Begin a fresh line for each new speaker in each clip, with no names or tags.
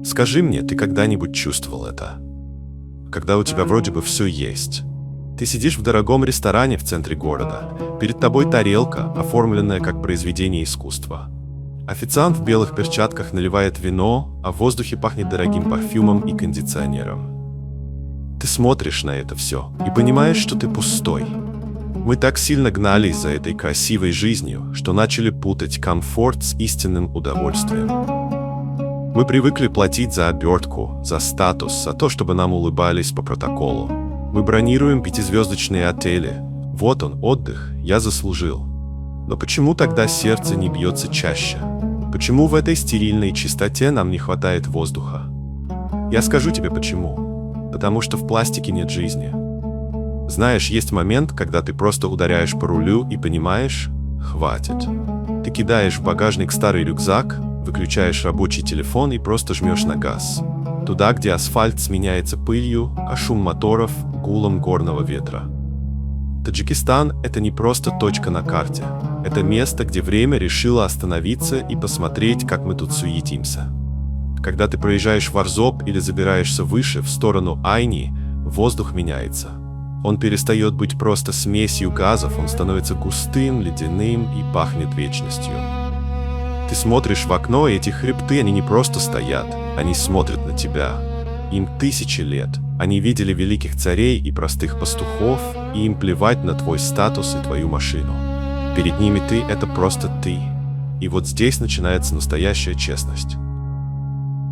Скажи мне, ты когда-нибудь чувствовал это? Когда у тебя вроде бы все есть. Ты сидишь в дорогом ресторане в центре города. Перед тобой тарелка, оформленная как произведение искусства. Официант в белых перчатках наливает вино, а в воздухе пахнет дорогим парфюмом и кондиционером. Ты смотришь на это все и понимаешь, что ты пустой. Мы так сильно гнались за этой красивой жизнью, что начали путать комфорт с истинным удовольствием. Мы привыкли платить за обертку, за статус, за то, чтобы нам улыбались по протоколу. Мы бронируем 5-звездочные отели. Вот он, отдых, я заслужил. Но почему тогда сердце не бьется чаще? Почему в этой стерильной чистоте нам не хватает воздуха? Я скажу тебе почему. Потому что в пластике нет жизни. Знаешь, есть момент, когда ты просто ударяешь по рулю и понимаешь, хватит. Ты кидаешь в багажник старый рюкзак, выключаешь рабочий телефон и просто жмешь на газ. Туда, где асфальт сменяется пылью, а шум моторов — гулом горного ветра. Таджикистан — это не просто точка на карте. Это место, где время решило остановиться и посмотреть, как мы тут суетимся. Когда ты проезжаешь Варзоп или забираешься выше, в сторону Айни, воздух меняется. Он перестает быть просто смесью газов, он становится густым, ледяным и пахнет вечностью. Ты смотришь в окно, и эти хребты, они не просто стоят, они смотрят на тебя. Им 1000 лет. Они видели великих царей и простых пастухов, и им плевать на твой статус и твою машину. Перед ними ты — это просто ты. И вот здесь начинается настоящая честность.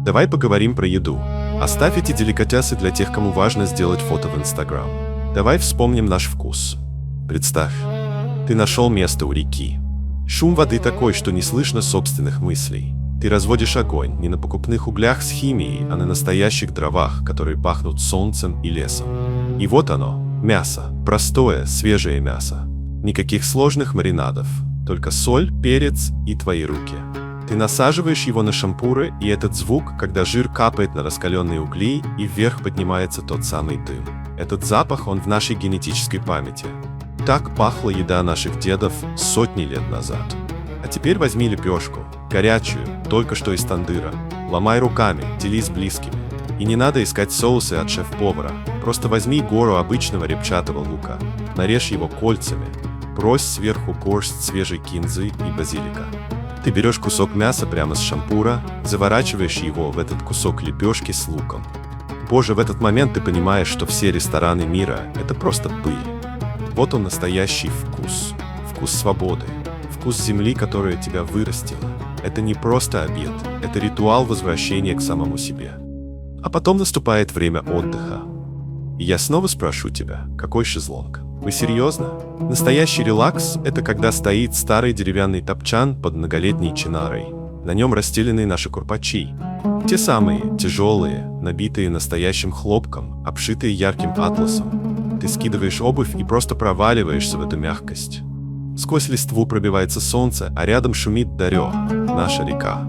Давай поговорим про еду. Оставь эти деликатесы для тех, кому важно сделать фото в Инстаграм. Давай вспомним наш вкус. Представь, ты нашел место у реки. Шум воды такой, что не слышно собственных мыслей. Ты разводишь огонь не на покупных углях с химией, а на настоящих дровах, которые пахнут солнцем и лесом. И вот оно, мясо. Простое, свежее мясо. Никаких сложных маринадов. Только соль, перец и твои руки. Ты насаживаешь его на шампуры, и этот звук, когда жир капает на раскаленные угли, и вверх поднимается тот самый дым. Этот запах, он в нашей генетической памяти. Так пахла еда наших дедов сотни лет назад. А теперь возьми лепешку, горячую, только что из тандыра. Ломай руками, делись с близкими. И не надо искать соусы от шеф-повара. Просто возьми гору обычного репчатого лука, нарежь его кольцами, брось сверху горсть свежей кинзы и базилика. Ты берешь кусок мяса прямо с шампура, заворачиваешь его в этот кусок лепешки с луком. Боже, в этот момент ты понимаешь, что все рестораны мира — это просто пыль. Вот он, настоящий вкус. Вкус свободы. Вкус земли, которая тебя вырастила. Это не просто обед, это ритуал возвращения к самому себе. А потом наступает время отдыха. И я снова спрошу тебя, какой шезлонг? Вы серьезно? Настоящий релакс — это когда стоит старый деревянный топчан под многолетней чинарой. На нем расстелены наши курпачи. Те самые, тяжелые, набитые настоящим хлопком, обшитые ярким атласом. Ты скидываешь обувь и просто проваливаешься в эту мягкость. Сквозь листву пробивается солнце, а рядом шумит Дарё, наша река.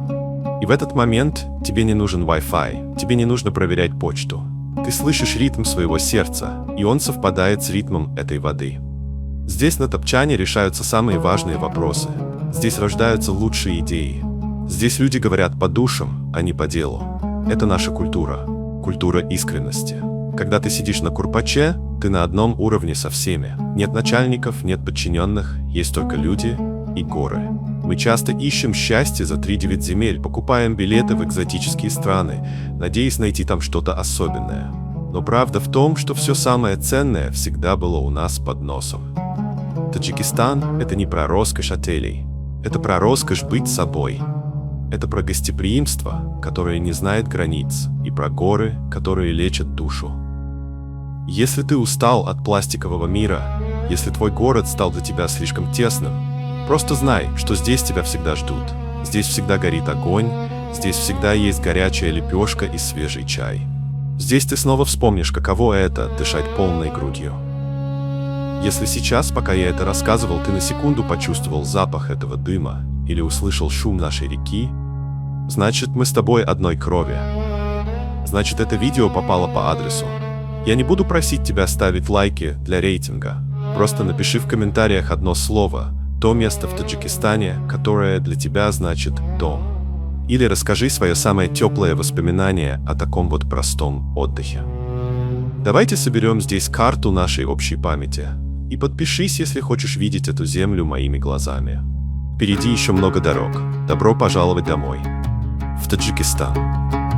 И в этот момент тебе не нужен Wi-Fi, тебе не нужно проверять почту. Ты слышишь ритм своего сердца, и он совпадает с ритмом этой воды. Здесь на топчане решаются самые важные вопросы. Здесь рождаются лучшие идеи. Здесь люди говорят по душам, а не по делу. Это наша культура. Культура искренности. Когда ты сидишь на курпаче, ты на одном уровне со всеми. Нет начальников, нет подчиненных, есть только люди и горы. Мы часто ищем счастье за 3-9 земель, покупаем билеты в экзотические страны, надеясь найти там что-то особенное. Но правда в том, что все самое ценное всегда было у нас под носом. Таджикистан — это не про роскошь отелей. Это про роскошь быть собой. Это про гостеприимство, которое не знает границ, и про горы, которые лечат душу. Если ты устал от пластикового мира, если твой город стал для тебя слишком тесным, просто знай, что здесь тебя всегда ждут. Здесь всегда горит огонь, здесь всегда есть горячая лепешка и свежий чай. Здесь ты снова вспомнишь, каково это — дышать полной грудью. Если сейчас, пока я это рассказывал, ты на секунду почувствовал запах этого дыма или услышал шум нашей реки, значит, мы с тобой одной крови. Значит, это видео попало по адресу. Я не буду просить тебя ставить лайки для рейтинга. Просто напиши в комментариях одно слово, то место в Таджикистане, которое для тебя значит «дом». Или расскажи свое самое теплое воспоминание о таком вот простом отдыхе. Давайте соберем здесь карту нашей общей памяти. И подпишись, если хочешь видеть эту землю моими глазами. Впереди еще много дорог. Добро пожаловать домой. В Таджикистан.